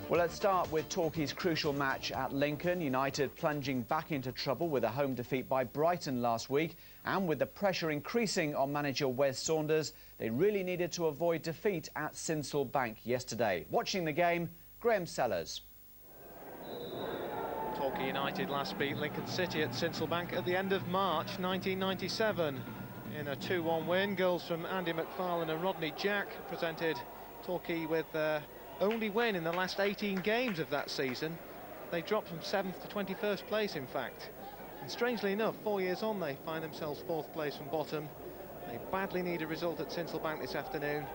Well, let's start with Torquay's crucial match at Lincoln. United plunging back into trouble with a home defeat by Brighton last week. And with the pressure increasing on manager Wes Saunders, they really needed to avoid defeat at Sincil Bank yesterday. Watching the game, Graham Sellers. Torquay United last beat Lincoln City at Sincil Bank at the end of March 1997. In a 2-1 win, goals from Andy McFarlane and Rodney Jack presented Torquay with their only win in the last 18 games of that season. They dropped from 7th to 21st place, in fact. And strangely enough, 4 years on, they find themselves 4th place from bottom. They badly need a result at Sincil Bank this afternoon.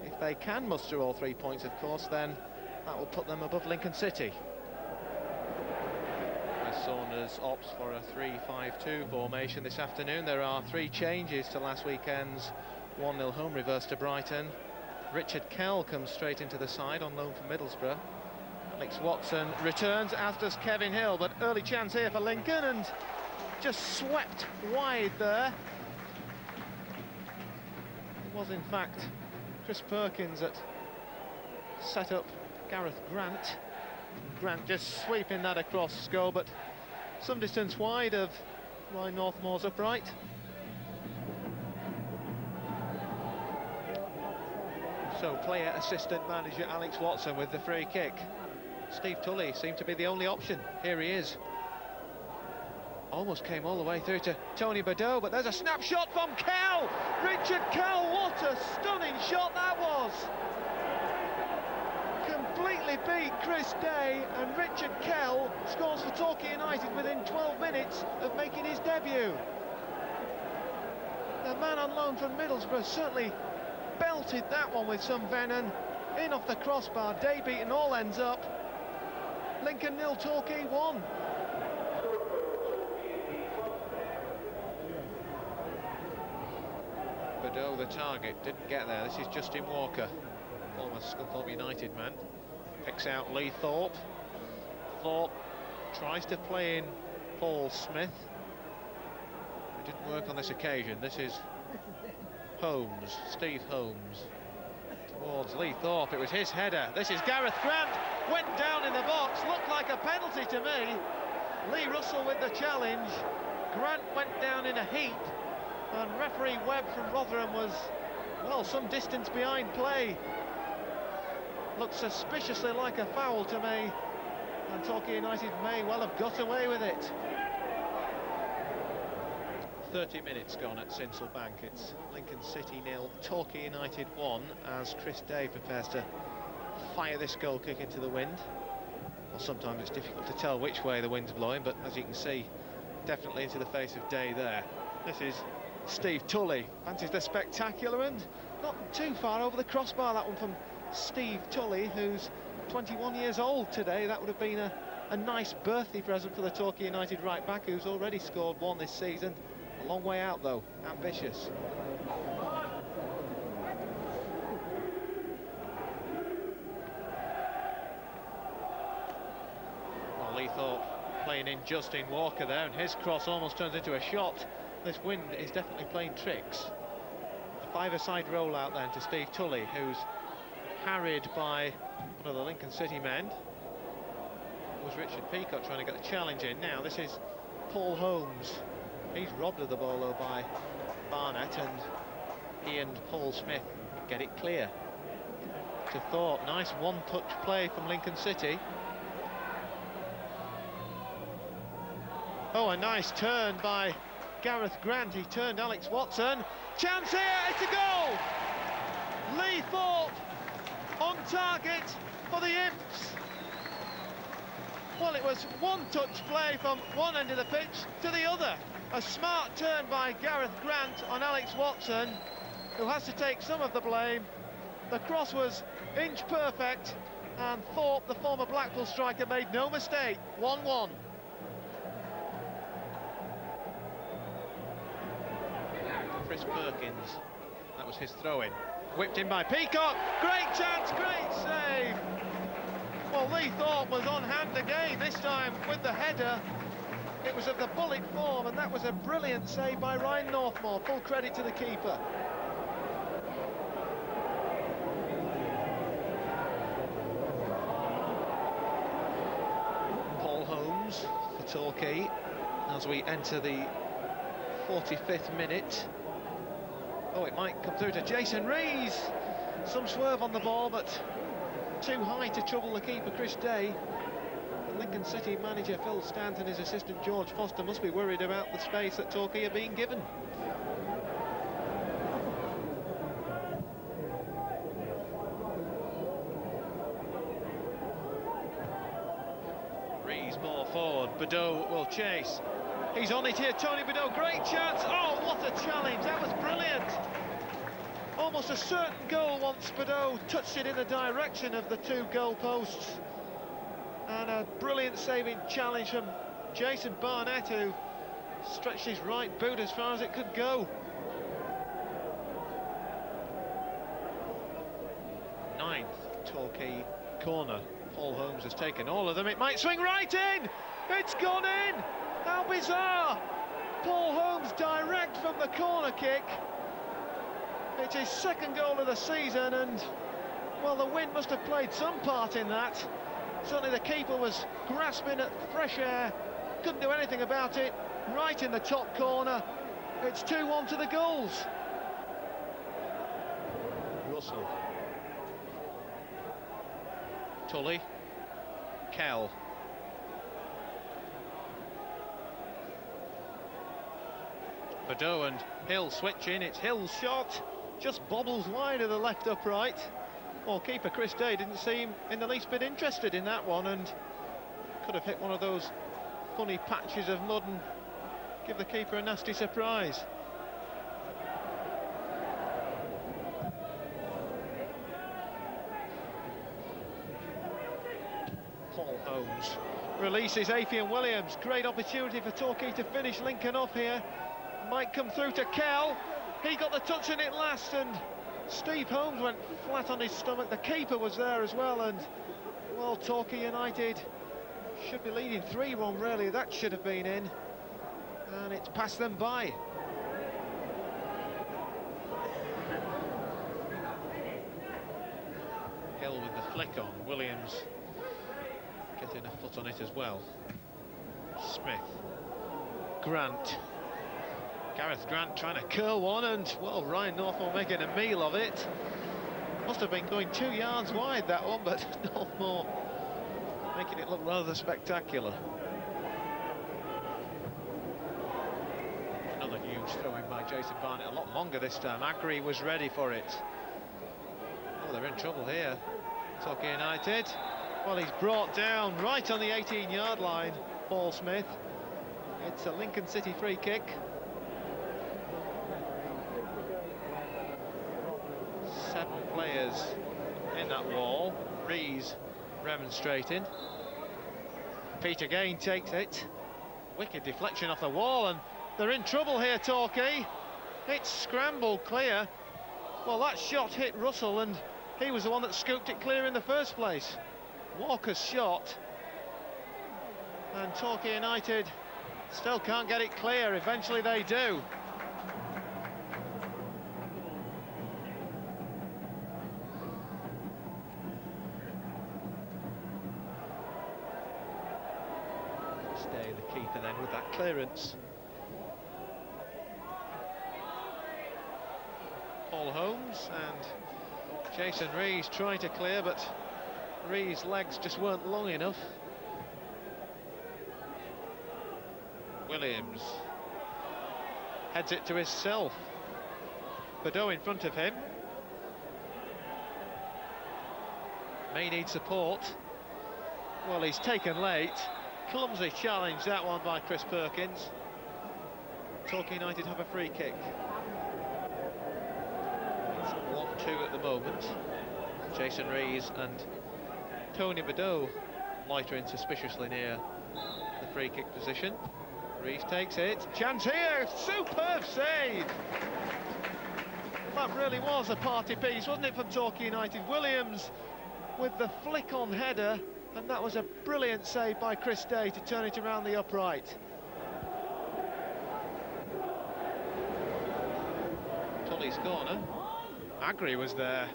If they can muster all 3 points, of course, then that will put them above Lincoln City. Saunders opts for a 3-5-2 formation this afternoon. There are 3 changes to last weekend's 1-0 home reverse to Brighton. Richard Kell comes straight into the side on loan from Middlesbrough. Alex Watson returns, as does Kevin Hill, but early chance here for Lincoln and just swept wide there. It was in fact Chris Perkins that set up Gareth Grant. Grant just sweeping that across goal, but some distance wide of Ryan Northmore's upright. So player assistant manager Alex Watson with the free kick. Steve Tully seemed to be the only option. Here he is. Almost came all the way through to Tony Badeau, but there's a snapshot from Kell! Richard Kell, what a stunning shot that was! Completely beat Chris Day, and Richard Kell scores for Torquay United within 12 minutes of making his debut. The man on loan from Middlesbrough certainly belted that one with some venom. In off the crossbar, Day beaten all ends up. Lincoln 0, Torquay 1. Badeau the target, didn't get there. This is Justin Walker, former Scunthorpe United man. Picks out Lee Thorpe. Thorpe tries to play in Paul Smith. It didn't work on this occasion. This is Holmes, Steve Holmes, towards Lee Thorpe. It was his header. This is Gareth Grant, went down in the box, looked like a penalty to me. Lee Russell with the challenge. Grant went down in a heap, and referee Webb from Rotherham was, well, some distance behind play. Looked suspiciously like a foul to me, and Torquay United may well have got away with it. 30 minutes gone at Sincil Bank. It's Lincoln City 0, Torquay United 1, as Chris Day prepares to fire this goal kick into the wind. Well, sometimes it's difficult to tell which way the wind's blowing, but as you can see, definitely into the face of Day there. This is Steve Tully, fancies the spectacular, and not too far over the crossbar, that one from Steve Tully, who's 21 years old today. That would have been a nice birthday present for the Torquay United right back, who's already scored 1 this season. A long way out though, ambitious. Well, Lee Thorpe playing in Justin Walker there, and his cross almost turns into a shot. This wind is definitely playing tricks. A 5-a-side rollout then to Steve Tully, who's harried by one of the Lincoln City men. It was Richard Peacock trying to get the challenge in. Now this is Paul Holmes. He's robbed of the ball though by Barnett, and he and Paul Smith get it clear to Thorpe. Nice one-touch play from Lincoln City. Oh, a nice turn by Gareth Grant. He turned Alex Watson. Chance here, it's a goal! Lee Thorpe on target for the Imps. Well, it was one-touch play from one end of the pitch to the other. A smart turn by Gareth Grant on Alex Watson, who has to take some of the blame. The cross was inch perfect, and Thorpe, the former Blackpool striker, made no mistake. 1-1. Chris Perkins, that was his throw-in. Whipped in by Peacock. Great chance, great save. Well, Lee Thorpe was on hand again, this time with the header. It was of the bullet form, and that was a brilliant save by Ryan Northmore. Full credit to the keeper. Torquay as we enter the 45th minute. Oh, it might come through to Jason Rees. Some swerve on the ball, but too high to trouble the keeper, Chris Day. And Lincoln City manager Phil Stant and his assistant George Foster must be worried about the space that Torquay are being given. Rees ball forward, Badeau will chase. He's on it here, Tony Badeau, great chance. Oh, what a challenge, that was brilliant. Almost a certain goal once Badeau touched it in the direction of the two goal posts. And a brilliant saving challenge from Jason Barnett, who stretched his right boot as far as it could go. Ninth Torquay corner. Paul Holmes has taken all of them. It might swing right in. It's gone in. How bizarre. Paul Holmes direct from the corner kick. It's his second goal of the season, and well, the wind must have played some part in that. Certainly the keeper was grasping at fresh air, couldn't do anything about it. Right in the top corner. It's 2-1 to the goals. Russell. Tully. Kell. Badeau and Hill switch in. It's Hill's shot. Just bobbles wide of the left upright. Well, keeper Chris Day didn't seem in the least bit interested in that one, and could have hit one of those funny patches of mud and give the keeper a nasty surprise. Paul Holmes releases Afian Williams. Great opportunity for Torquay to finish Lincoln off here. Might come through to Kell. He got the touch in it last, and Steve Holmes went flat on his stomach. The keeper was there as well, and well, Torquay United should be leading 3-1 really. That should have been in, and it's passed them by. Hill with the flick on. Williams getting a foot on it as well. Smith. Grant. Gareth Grant trying to curl one, and well, Ryan Northmore making a meal of it. Must have been going 2 yards wide, that one, but Northmore making it look rather spectacular. Another huge throw-in by Jason Barnett, a lot longer this time. Agri was ready for it. Oh, they're in trouble here, Torquay United. Well, he's brought down right on the 18-yard line, Paul Smith. It's a Lincoln City free kick. 7 players in that wall. Rees remonstrating. Pete again takes it. Wicked deflection off the wall, and they're in trouble here, Torquay. It's scrambled clear. Well, that shot hit Russell, and he was the one that scooped it clear in the first place. Walker's shot, and Torquay United still can't get it clear. Eventually they do. Stay the keeper then with that clearance. Paul Holmes and Jason Rees trying to clear, but Rees' legs just weren't long enough. Williams heads it to himself. Badeau in front of him. May need support. Well, he's taken late. Clumsy challenge, that one by Chris Perkins. Torquay United have a free kick. It's 1-2 at the moment. Jason Rees and Tony Badeau loitering suspiciously near the free kick position. Rees takes it. Chance here. Superb save. That really was a party piece, wasn't it, from Torquay United? Williams with the flick on header, and that was a brilliant save by Chris Day to turn it around the upright. Tully's corner. Agri was there.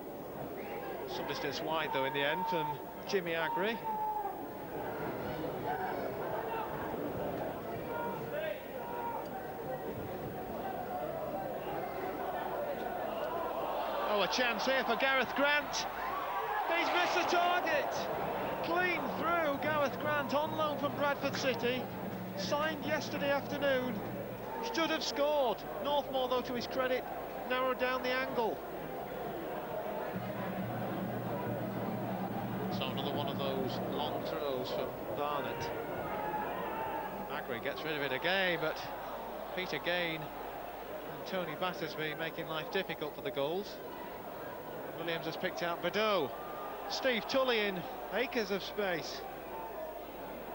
Some distance wide though in the end from Jimmy Agri. Oh, a chance here for Gareth Grant. He's missed the target. Clean through, Gareth Grant on loan from Bradford City. Signed yesterday afternoon. Should have scored. Northmore, though, to his credit, narrowed down the angle. So another one of those long throws from Barnett. Agri gets rid of it again, but Peter Gain and Tony Battersby making life difficult for the goals. Williams has picked out Badeau. Steve Tully in acres of space.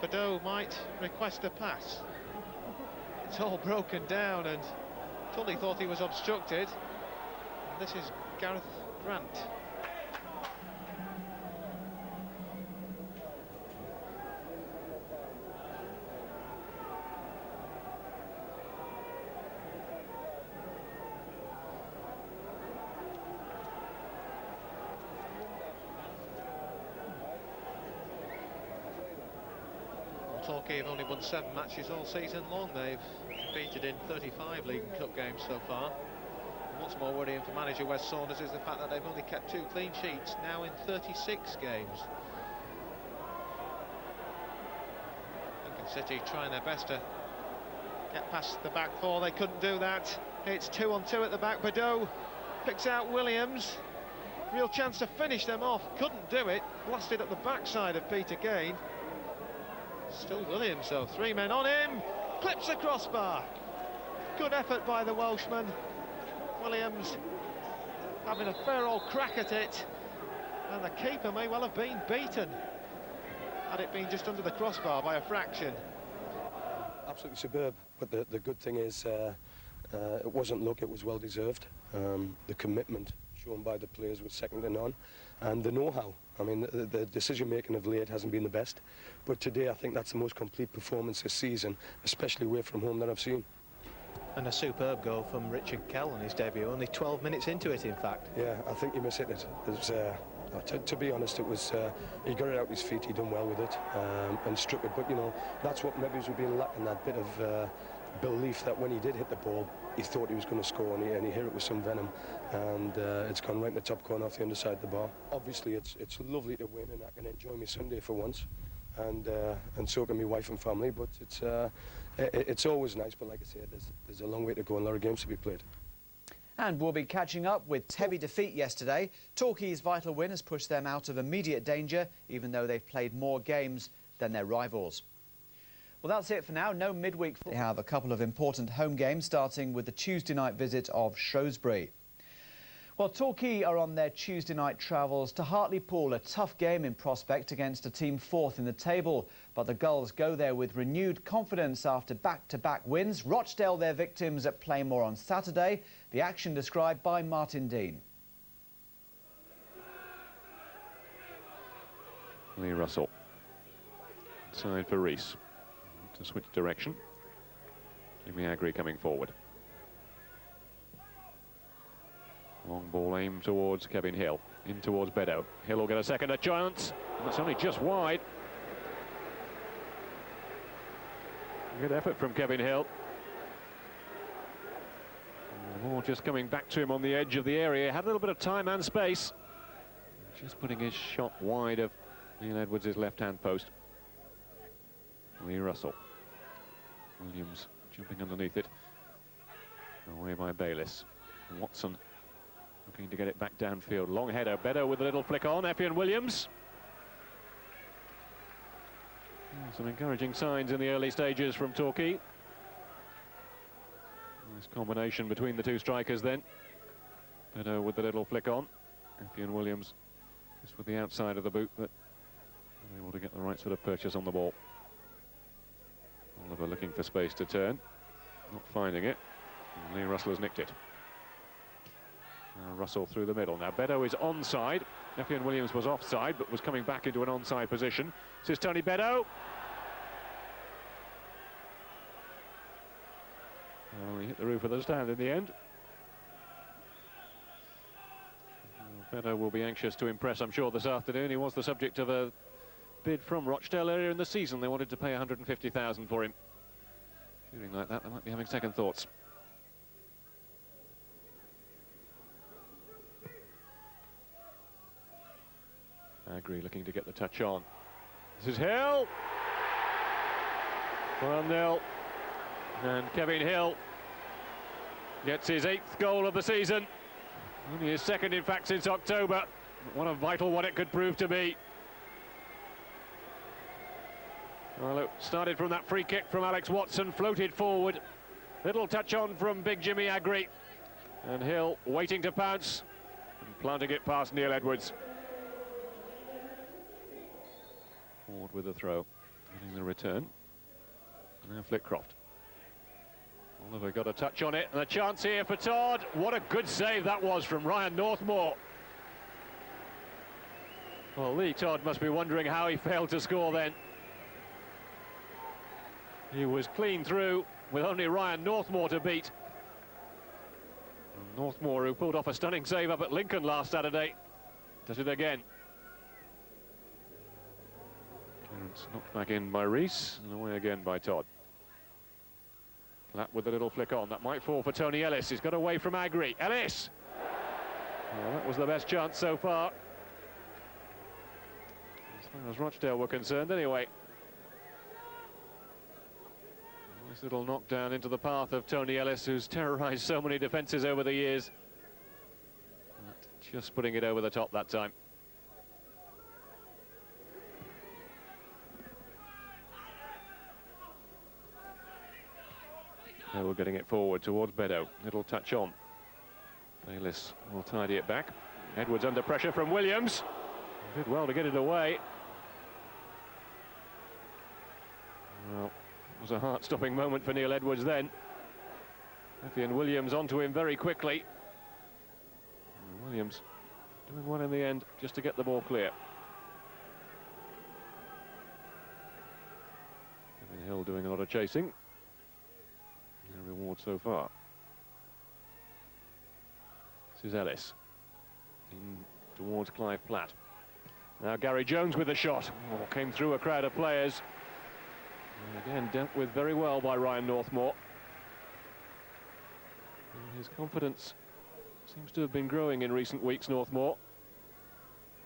Badeau might request a pass. It's all broken down, and Tully thought he was obstructed. And this is Gareth Grant. Torquay have only won 7 matches all season long. They've competed in 35 League and Cup games so far. And what's more worrying for manager Wes Saunders is the fact that they've only kept 2 clean sheets now in 36 games. Lincoln City trying their best to get past the back 4. They couldn't do that. It's 2-on-2 at the back. Badeau picks out Williams. Real chance to finish them off. Couldn't do it. Blasted at the backside of Peter Gain. Still Williams, though. 3 men on him. Clips the crossbar. Good effort by the Welshman. Williams having a fair old crack at it. And the keeper may well have been beaten had it been just under the crossbar by a fraction. Absolutely superb. But the good thing is it wasn't luck, it was well deserved. The commitment shown by the players was second to none. And the know-how. I mean, the decision-making of late hasn't been the best, but today I think that's the most complete performance this season, especially away from home, that I've seen. And a superb goal from Richard Kell on his debut, only 12 minutes into it, in fact. Yeah, I think he mishit it. To be honest, it was he got it out his feet, he done well with it, and struck it, but you know, that's what maybe was been lacking, that bit of belief that when he did hit the ball, he thought he was going to score, and he hit it with some venom, and it's gone right in the top corner off the underside of the bar. Obviously, it's lovely to win, and I can enjoy my Sunday for once, and so can my wife and family. But it's always nice. But like I said, there's a long way to go and a lot of games to be played. And we'll be catching up with heavy defeat yesterday. Torquay's vital win has pushed them out of immediate danger, even though they've played more games than their rivals. Well, that's it for now. No midweek. They have a couple of important home games, starting with the Tuesday night visit of Shrewsbury. Well, Torquay are on their Tuesday night travels to Hartlepool, a tough game in prospect against a team 4th in the table. But the Gulls go there with renewed confidence after back-to-back wins. Rochdale their victims at Playmore on Saturday. The action described by Martin Dean. Lee Russell. Side for Rees. To switch direction. Jimmy Agri coming forward. Long ball aimed towards Kevin Hill. In towards Bedeau. Hill will get a second chance. That's only just wide. Good effort from Kevin Hill. Moore just coming back to him on the edge of the area. Had a little bit of time and space. Just putting his shot wide of Neil Edwards' left-hand post. Lee Russell. Williams jumping underneath it. Away by Bayliss. Watson looking to get it back downfield. Long header. Bedeau with a little flick on. Effian Williams. Some encouraging signs in the early stages from Torquay. Nice combination between the two strikers then. Bedeau with the little flick on. Effian Williams just with the outside of the boot, but able to get the right sort of purchase on the ball. Oliver looking for space to turn, not finding it. And Lee Russell has nicked it. Now Russell through the middle. Now Bedeau is onside. Effian Williams was offside, but was coming back into an onside position. This is Tony Bedeau. Well, he hit the roof of the stand in the end. Bedeau will be anxious to impress, I'm sure, this afternoon. He was the subject of a bid from Rochdale earlier in the season. They wanted to pay 150,000 for him. Shooting like that, they might be having second thoughts. Agri looking to get the touch on. This is Hill. 1-0. And Kevin Hill gets his 8th goal of the season. Only his 2nd, in fact, since October. What a vital one it could prove to be. Well, it started from that free kick from Alex Watson, floated forward. Little touch on from big Jimmy Agri. And Hill waiting to pounce and planting it past Neil Edwards. Forward with the throw, getting the return. And now Flitcroft. Oliver got a touch on it, and a chance here for Todd. What a good save that was from Ryan Northmore. Well, Lee Todd must be wondering how he failed to score then. He was clean through with only Ryan Northmore to beat. And Northmore, who pulled off a stunning save up at Lincoln last Saturday, does it again. Clearance knocked back in by Rees, and away again by Todd. Flat with a little flick on. That might fall for Tony Ellis. He's got away from Agri. Ellis! Well, that was the best chance so far. As far as Rochdale were concerned, anyway. Nice little knockdown into the path of Tony Ellis, who's terrorised so many defences over the years. But just putting it over the top that time. Hill getting it forward towards Beddoe. Little touch on. Bayliss will tidy it back. Edwards under pressure from Williams. Did well to get it away. Well, it was a heart-stopping moment for Neil Edwards then. Effian Williams onto him very quickly. And Williams doing well in the end just to get the ball clear. Kevin Hill doing a lot of chasing. No reward so far. This is Ellis. In towards Clive Platt. Now Gary Jones with the shot. Oh, came through a crowd of players. And again, dealt with very well by Ryan Northmore. And his confidence seems to have been growing in recent weeks, Northmore.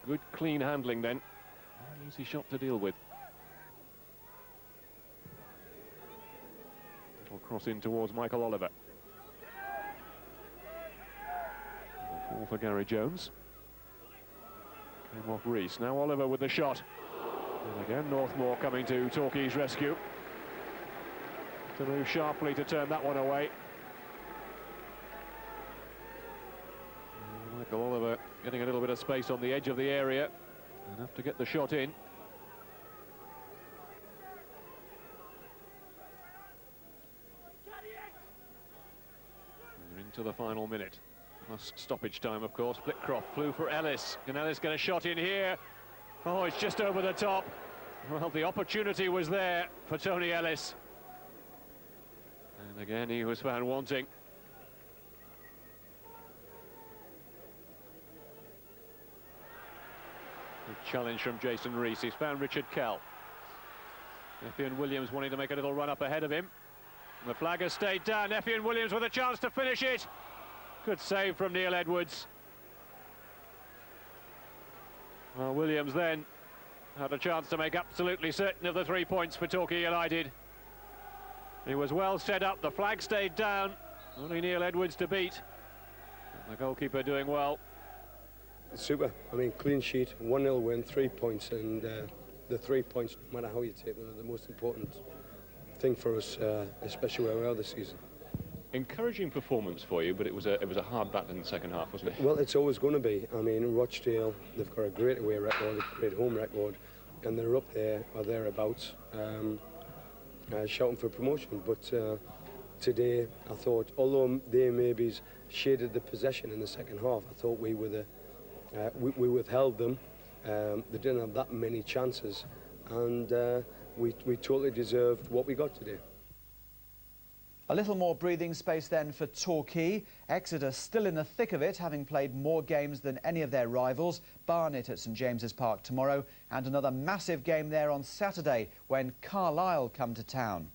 Good clean handling then. An easy shot to deal with. Little cross in towards Michael Oliver. A ball for Gary Jones. Came off Rees. Now Oliver with the shot. And again, Northmore coming to Torquay's rescue. To move sharply to turn that one away. And Michael Oliver getting a little bit of space on the edge of the area. Enough to get the shot in. We're into the final minute. Plus stoppage time, of course. Flitcroft flew for Ellis. Can Ellis get a shot in here? Oh, it's just over the top. Well, the opportunity was there for Tony Ellis. And again, he was found wanting. Good challenge from Jason Rees. He's found Richard Kell. Effian Williams wanting to make a little run up ahead of him. The flag has stayed down. Effian Williams with a chance to finish it. Good save from Neil Edwards. Well, Williams then had a chance to make absolutely certain of the 3 points for Torquay United. He was well set up, the flag stayed down, only Neil Edwards to beat. And the goalkeeper doing well. Super. I mean, clean sheet, 1-0 win, 3 points, and the 3 points, no matter how you take them, are the most important thing for us, especially where we are this season. Encouraging performance for you, but it was a hard battle in the second half, wasn't it? Well, it's always going to be. I mean, Rochdale, they've got a great away record, a great home record, and they're up there or thereabouts, shouting for promotion. But today, I thought, although they maybe shaded the possession in the second half, I thought we withheld them. They didn't have that many chances, and we totally deserved what we got today. A little more breathing space then for Torquay. Exeter still in the thick of it, having played more games than any of their rivals. Barnet at St James's Park tomorrow, and another massive game there on Saturday when Carlisle come to town.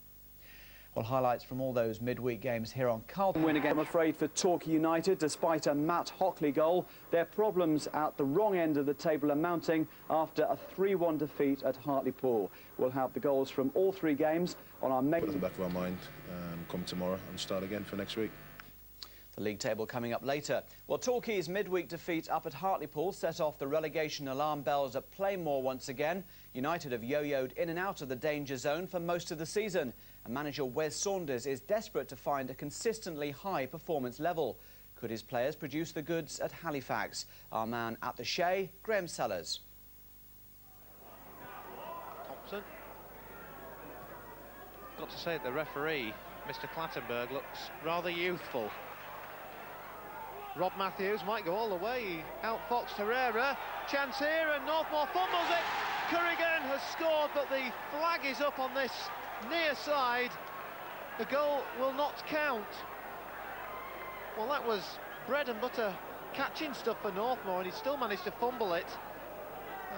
Well, highlights from all those midweek games here on Carlton. Win again, I'm afraid, for Torquay United. Despite a Matt Hockley goal, their problems at the wrong end of the table are mounting after a 3-1 defeat at Hartlepool. We'll have the goals from all 3 games on our main... Put in the back of our mind, come tomorrow and start again for next week. The league table coming up later. Well, Torquay's midweek defeat up at Hartlepool set off the relegation alarm bells at Plainmoor once again. United have yo-yoed in and out of the danger zone for most of the season. And manager Wes Saunders is desperate to find a consistently high performance level. Could his players produce the goods at Halifax? Our man at the Shea, Graham Sellers. Thompson. Got to say, the referee, Mr. Clattenburg, looks rather youthful. Rob Matthews might go all the way. He outfoxed Herrera. Chance here, and Northmoor fumbles it. Currigan has scored, but the flag is up on this near side. The goal will not count. Well, that was bread and butter catching stuff for Northmoor, and he still managed to fumble it.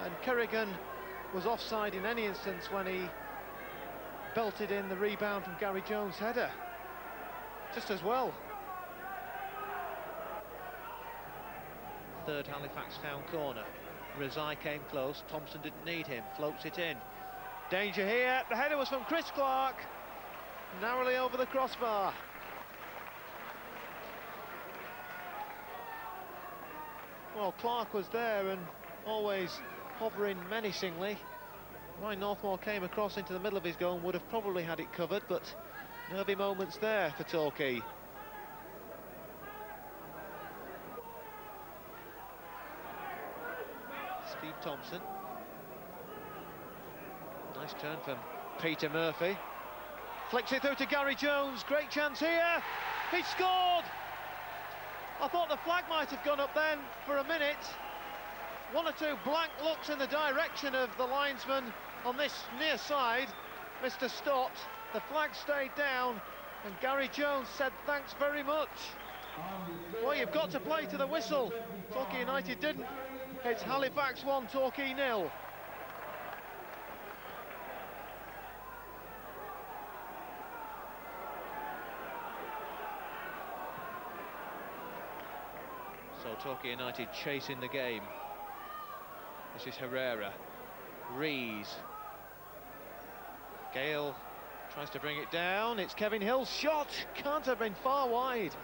And Currigan was offside in any instance when he belted in the rebound from Gary Jones' header. Just as well. Third Halifax Town corner. Rezai came close, Thompson didn't need him, floats it in. Danger here, the header was from Chris Clark, narrowly over the crossbar. Well, Clark was there and always hovering menacingly. Ryan Northmoor came across into the middle of his goal and would have probably had it covered, but nervy moments there for Torquay. Steve Thompson. Nice turn from Peter Murphy. Flicks it through to Gary Jones. Great chance here. He scored! I thought the flag might have gone up then for a minute. 1 or 2 blank looks in the direction of the linesman on this near side, Mr. Stott. The flag stayed down and Gary Jones said thanks very much. Well, you've got to play to the whistle. Torquay United didn't. It's Halifax 1, Torquay 0. So Torquay United chasing the game. This is Herrera. Rees. Gale tries to bring it down. It's Kevin Hill's shot. Can't have been far wide.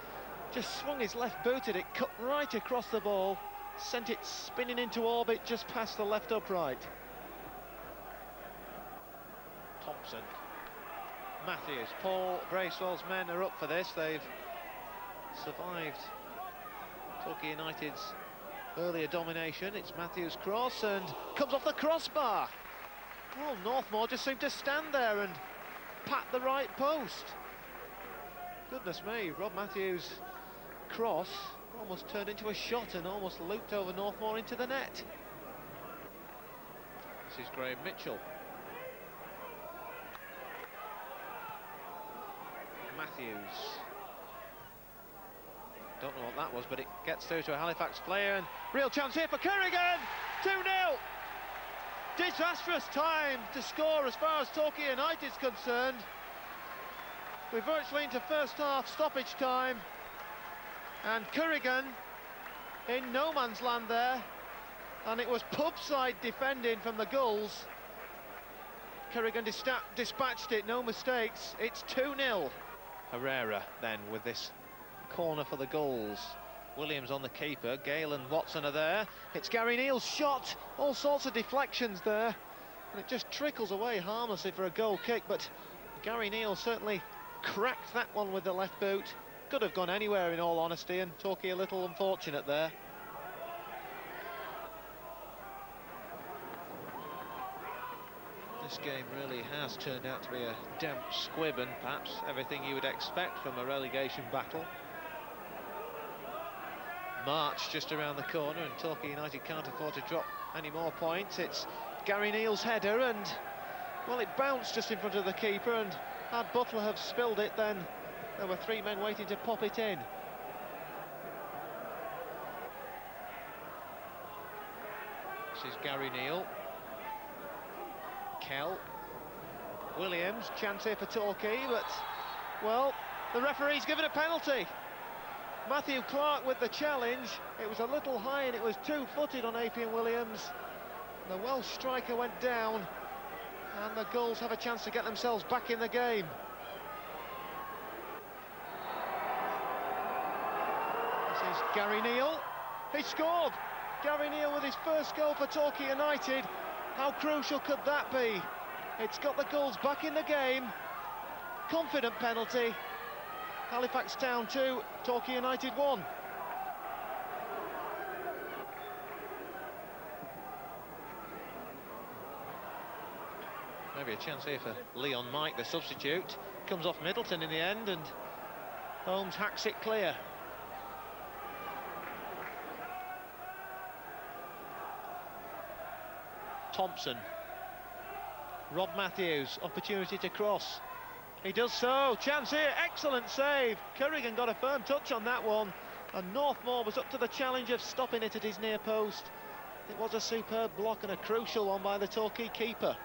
Just swung his left boot at it, cut right across the ball. Sent it spinning into orbit just past the left upright. Thompson. Matthews. Paul Bracewell's men are up for this. They've survived Torquay United's earlier domination. It's Matthews' cross and comes off the crossbar. Well, Northmoor just seemed to stand there and pat the right post. Goodness me, Rob Matthews' cross almost turned into a shot and almost looped over Northmoor into the net. This is Graham Mitchell. Matthews. Don't know what that was, but it gets through to a Halifax player, and real chance here for Currigan. 2-0. Disastrous time to score as far as Torquay United's concerned. We're virtually into first half stoppage time, and Currigan in no man's land there, and it was pub side defending from the Gulls. Currigan dispatched it, no mistakes. It's 2-0. Herrera then with this corner for the Gulls. Williams on the keeper. Gale and Watson are there. It's Gary Neal's shot. All sorts of deflections there, and it just trickles away harmlessly for a goal kick, but Gary Neal certainly cracked that one with the left boot. Could have gone anywhere in all honesty, and Torquay a little unfortunate there. This game really has turned out to be a damp squib, and perhaps everything you would expect from a relegation battle. March just around the corner, and Torquay United can't afford to drop any more points. It's Gary Neal's header, and well, it bounced just in front of the keeper, and had Butler have spilled it, then there were 3 men waiting to pop it in. This is Gary Neal. Kell. Williams, chance here for Torquay, but Well, the referee's given a penalty. Matthew Clark with the challenge. It was a little high and it was two-footed on Appian Williams. The Welsh striker went down and the Gulls have a chance to get themselves back in the game. This is Gary Neal. He scored! Gary Neal with his first goal for Torquay United. How crucial could that be? It's got the Gulls back in the game. Confident penalty. Halifax Town 2, Torquay United 1. Maybe a chance here for Leon Mike, the substitute. Comes off Middleton in the end and Holmes hacks it clear. Thompson. Rob Matthews, opportunity to cross. He does so, chance here, excellent save. Currigan got a firm touch on that one. And Northmore was up to the challenge of stopping it at his near post. It was a superb block and a crucial one by the Torquay keeper.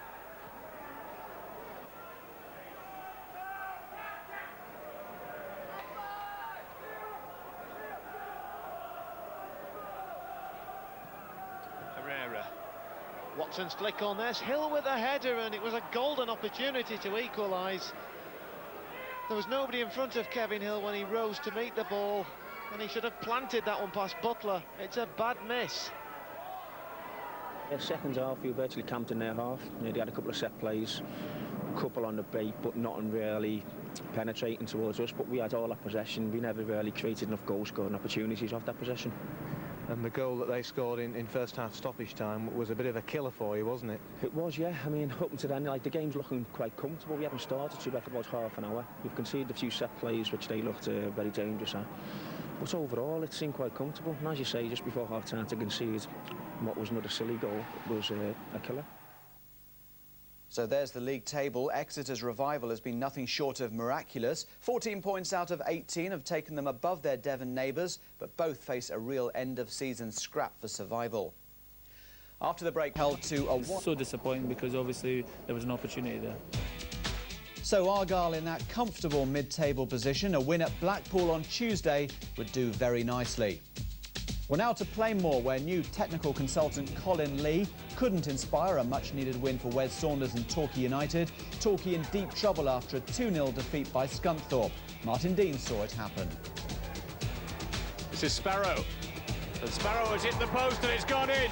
Watson's flick on this, Hill with a header, and it was a golden opportunity to equalise. There was nobody in front of Kevin Hill when he rose to meet the ball, and he should have planted that one past Butler. It's a bad miss. Yeah, second half, we virtually camped in their half. They had a couple of set plays, a couple on the break, but nothing really penetrating towards us. But we had all that possession. We never really created enough goal-scoring opportunities off that possession. And the goal that they scored in first half stoppage time was a bit of a killer for you, wasn't it? It was, yeah. I mean, up until then, like, the game's looking quite comfortable. We haven't started to after about half an hour. We've conceded a few set plays, which they looked very dangerous at. But overall, it seemed quite comfortable. And as you say, just before half time to concede what was another silly goal was a killer. So there's the league table. Exeter's revival has been nothing short of miraculous. 14 points out of 18 have taken them above their Devon neighbours, but both face a real end-of-season scrap for survival. After the break, held to a... So disappointing because obviously there was an opportunity there. So Argyle in that comfortable mid-table position. A win at Blackpool on Tuesday would do very nicely. We're now to Plainmoor, where new technical consultant Colin Lee couldn't inspire a much-needed win for Wes Saunders and Torquay United. Torquay in deep trouble after a 2-0 defeat by Scunthorpe. Martin Dean saw it happen. This is Sparrow. And Sparrow has hit the post and it's gone in.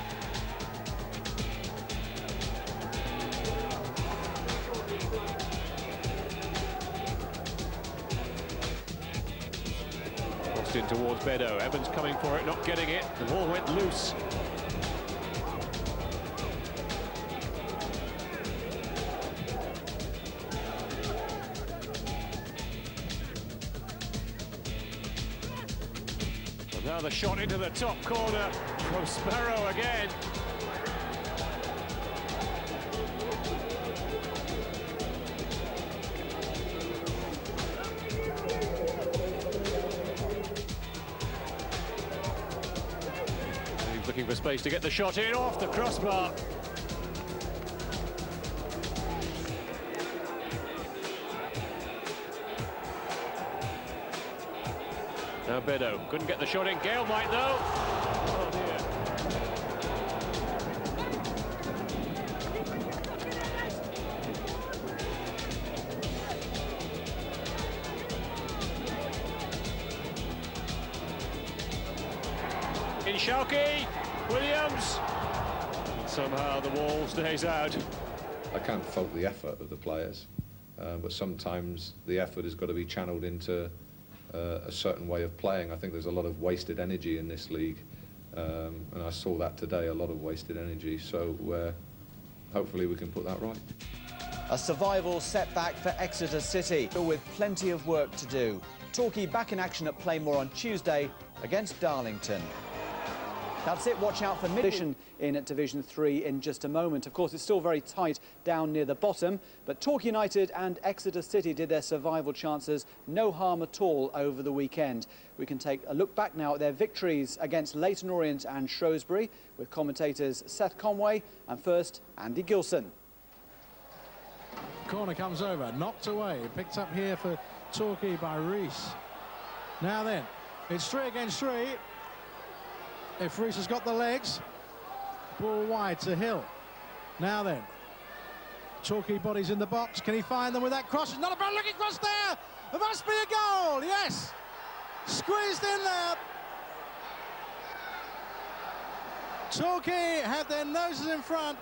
In towards Bedo. Evans coming for it, not getting it. The ball went loose. And now the shot into the top corner from Sparrow again. Looking for space to get the shot in off the crossbar. Now Bedo couldn't get the shot in. Gale might though. Oh dear. In Shalky, Williams. Somehow the wall stays out. I can't fault the effort of the players, but sometimes the effort has got to be channeled into a certain way of playing. I think there's a lot of wasted energy in this league, and I saw that today, a lot of wasted energy, so hopefully we can put that right. A survival setback for Exeter City, with plenty of work to do. Torquay back in action at Plainmoor on Tuesday against Darlington. That's it. Watch out for mid-position in Division 3 in just a moment. Of course, it's still very tight down near the bottom, but Torquay United and Exeter City did their survival chances no harm at all over the weekend. We can take a look back now at their victories against Leyton Orient and Shrewsbury with commentators Seth Conway and first Andy Gilson. Corner comes over, knocked away, picked up here for Torquay by Reese. Now then, it's 3 against 3. If Reese has got the legs, ball wide to Hill. Now then, Torquay bodies in the box. Can he find them with that cross? It's not a bad looking cross there. There must be a goal. Yes, squeezed in there. Torquay had their noses in front.